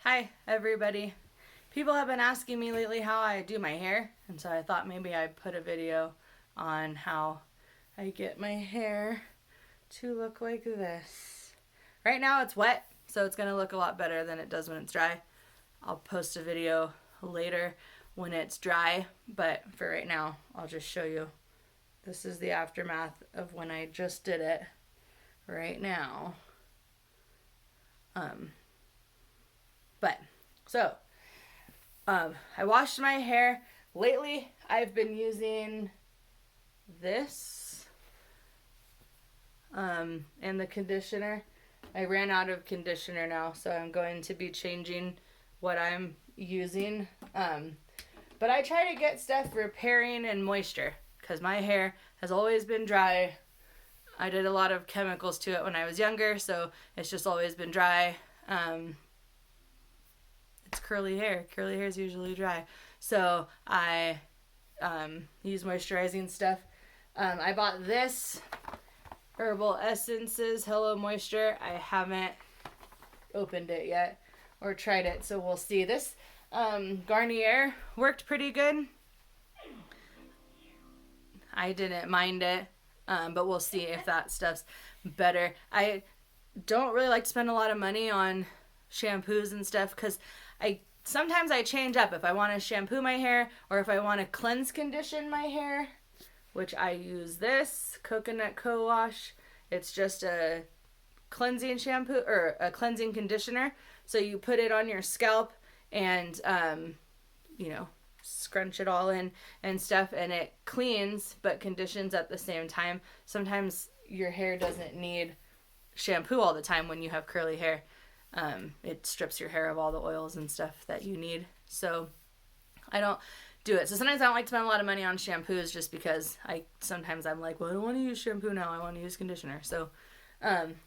Hi, everybody. People have been asking me lately how I do my hair, and so I thought maybe I'd put a video on how I get my hair to look like this. Right now it's wet, so it's going to look a lot better than it does when it's dry. I'll post a video later when it's dry, but for right now, I'll just show you. This is the aftermath of when I just did it right now. I washed my hair. Lately, I've been using this and the conditioner. I ran out of conditioner now, so I'm going to be changing what I'm using. But I try to get stuff repairing and moisture because my hair has always been dry. I did a lot of chemicals to it when I was younger, so it's just always been dry. It's curly hair. Curly hair is usually dry. So I use moisturizing stuff. I bought this Herbal Essences Hello Moisture. I haven't opened it yet or tried it, so we'll see. This Garnier worked pretty good. I didn't mind it, but we'll see if that stuff's better. I don't really like to spend a lot of money on shampoos and stuff because sometimes I change up if I want to shampoo my hair or if I want to cleanse condition my hair, which I use this Coconut Co-Wash. It's just a cleansing shampoo or a cleansing conditioner. So you put it on your scalp and scrunch it all in and stuff, and it cleans but conditions at the same time. Sometimes your hair doesn't need shampoo all the time when you have curly hair. It strips your hair of all the oils and stuff that you need. So I don't do it. So sometimes I don't like to spend a lot of money on shampoos just because sometimes I'm like, well, I don't want to use shampoo now. I want to use conditioner. So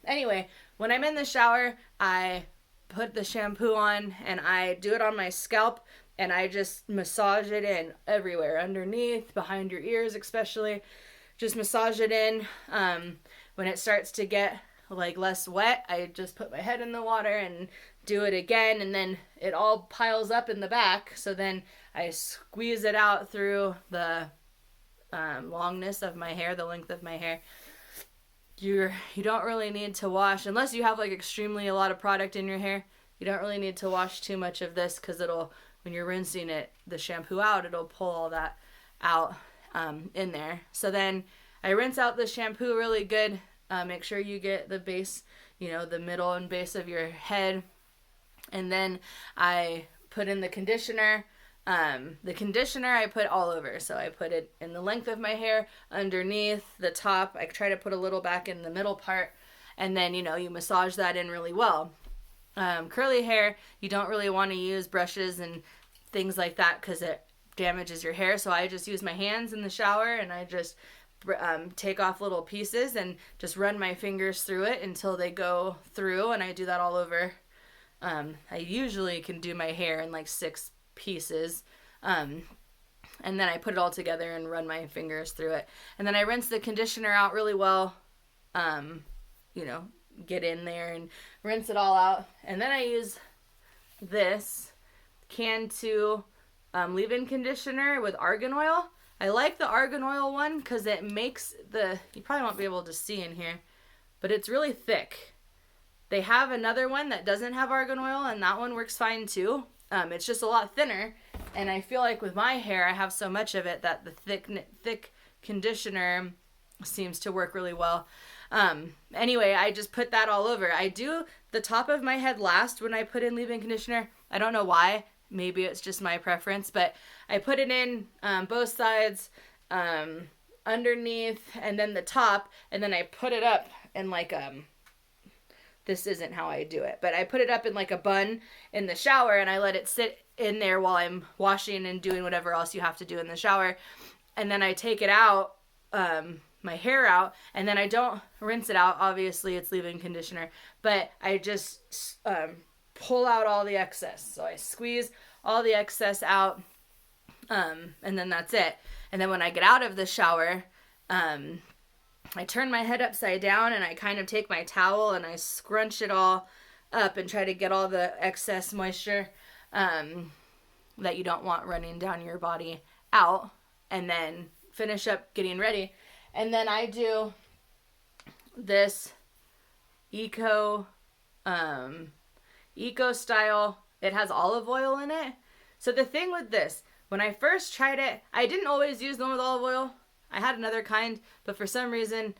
anyway, when I'm in the shower, I put the shampoo on and I do it on my scalp and I just massage it in everywhere, underneath, behind your ears especially. Just massage it in. When it starts to get less wet, I just put my head in the water and do it again, and then it all piles up in the back, so then I squeeze it out through the longness of my hair, the length of my hair. You don't really need to wash unless you have extremely a lot of product in your hair. You don't really need to wash too much of this because when you're rinsing the shampoo out, it'll pull all that out in there. So then I rinse out the shampoo really good. Make sure you get the base, the middle and base of your head. And then I put in the conditioner. The conditioner I put all over. So I put it in the length of my hair, underneath, the top. I try to put a little back in the middle part. And then, you massage that in really well. Curly hair, you don't really want to use brushes and things like that because it damages your hair. So I just use my hands in the shower and I just take off little pieces and just run my fingers through it until they go through, and I do that all over. I usually can do my hair in 6 pieces, and then I put it all together and run my fingers through it, and then I rinse the conditioner out really well, get in there and rinse it all out, and then I use this Cantu leave-in conditioner with argan oil. I like the argan oil one because it makes you probably won't be able to see in here, but it's really thick. They have another one that doesn't have argan oil, and that one works fine too. It's just a lot thinner, and I feel like with my hair, I have so much of it that the thick conditioner seems to work really well. Anyway, I just put that all over. I do the top of my head last when I put in leave-in conditioner. I don't know why. Maybe it's just my preference, but I put it in both sides, underneath, and then the top, and then I put it up in this isn't how I do it, but I put it up in a bun in the shower, and I let it sit in there while I'm washing and doing whatever else you have to do in the shower, and then I take it out, my hair out, and then I don't rinse it out. Obviously, it's leave-in conditioner, but I just pull out all the excess. So I squeeze all the excess out, and then that's it. And then when I get out of the shower, I turn my head upside down and I kind of take my towel and I scrunch it all up and try to get all the excess moisture that you don't want running down your body out, and then finish up getting ready. And then I do this eco style. It has olive oil in it. So the thing with this, when I first tried it, I didn't always use the one with olive oil. I had another kind, but for some reason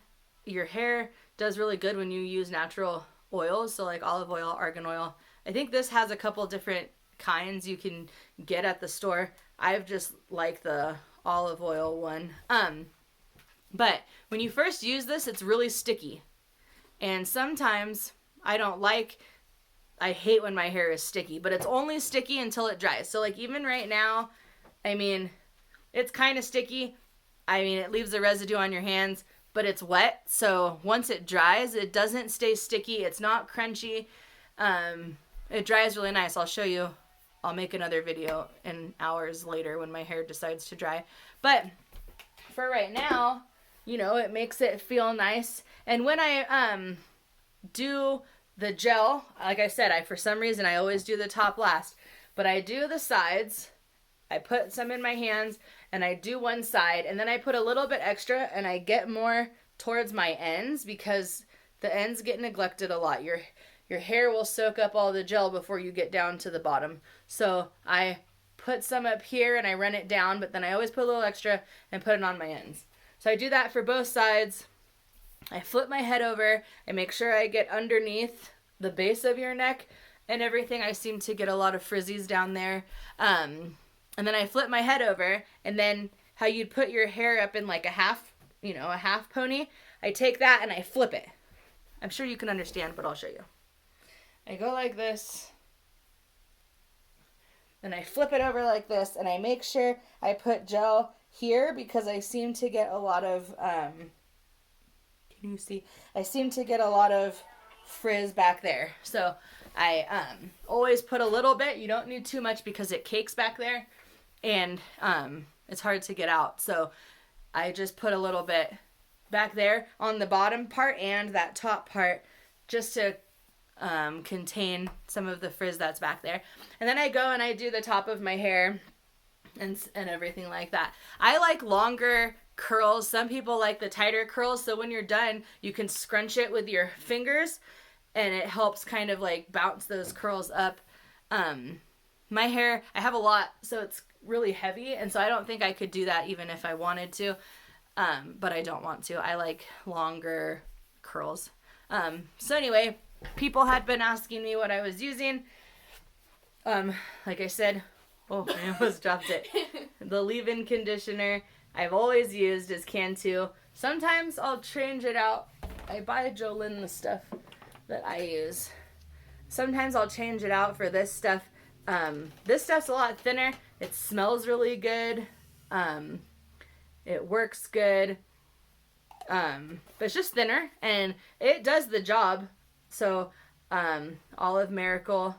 your hair does really good when you use natural oils, so like olive oil, argan oil. I think this has a couple different kinds you can get at the store. I've just like the olive oil one. But when you first use this, it's really sticky. And sometimes I hate when my hair is sticky, but it's only sticky until it dries. So like even right now, I mean, it's kind of sticky. I mean, it leaves a residue on your hands, but it's wet. So once it dries, it doesn't stay sticky. It's not crunchy. It dries really nice. I'll show you. I'll make another video in hours later when my hair decides to dry. But for right now, you know, it makes it feel nice. And when I do the gel, like I said, for some reason I always do the top last, but I do the sides. I put some in my hands and I do one side, and then I put a little bit extra and I get more towards my ends because the ends get neglected a lot. Your hair will soak up all the gel before you get down to the bottom. So I put some up here and I run it down, but then I always put a little extra and put it on my ends. So I do that for both sides. I flip my head over. I make sure I get underneath the base of your neck and everything. I seem to get a lot of frizzies down there. And then I flip my head over, and then how you'd put your hair up in like a half pony, I take that and I flip it. I'm sure you can understand, but I'll show you. I go like this, then I flip it over like this, and I make sure I put gel here because I seem to get a lot of, can you see? I seem to get a lot of frizz back there. So I always put a little bit. You don't need too much because it cakes back there, and it's hard to get out. So I just put a little bit back there on the bottom part and that top part just to contain some of the frizz that's back there. And then I go and I do the top of my hair and everything like that. I like longer curls. Some people like the tighter curls, so when you're done, you can scrunch it with your fingers and it helps kind of like bounce those curls up. My hair, I have a lot, so it's really heavy, and so I don't think I could do that even if I wanted to, but I don't want to. I like longer curls. So anyway, people had been asking me what I was using. Like I said, oh, I almost dropped it. The leave-in conditioner I've always used is Cantu. Sometimes I'll change it out. I buy Jolene the stuff that I use. Sometimes I'll change it out for this stuff. This stuff's a lot thinner. It smells really good. It works good. But it's just thinner and it does the job. So, Olive Miracle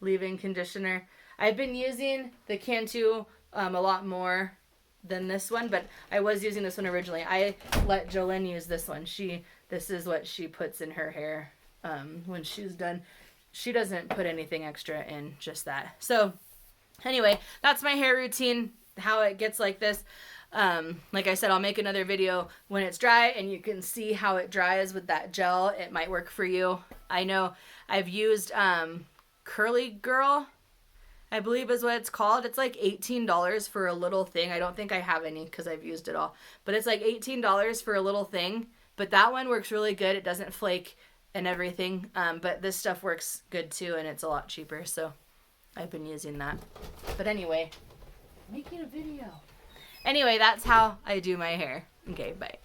leave-in conditioner. I've been using the Cantu a lot more than this one, but I was using this one originally. I let Jolene use this one. This is what she puts in her hair when she's done. She doesn't put anything extra in, just that. So anyway, that's my hair routine, how it gets like this. Like I said, I'll make another video when it's dry and you can see how it dries with that gel. It might work for you. I know I've used Curly Girl, I believe is what it's called. It's like $18 for a little thing. I don't think I have any because I've used it all. But it's like $18 for a little thing. But that one works really good. It doesn't flake and everything. But this stuff works good too, and it's a lot cheaper. So I've been using that. But anyway, making a video. Anyway, that's how I do my hair. Okay, bye.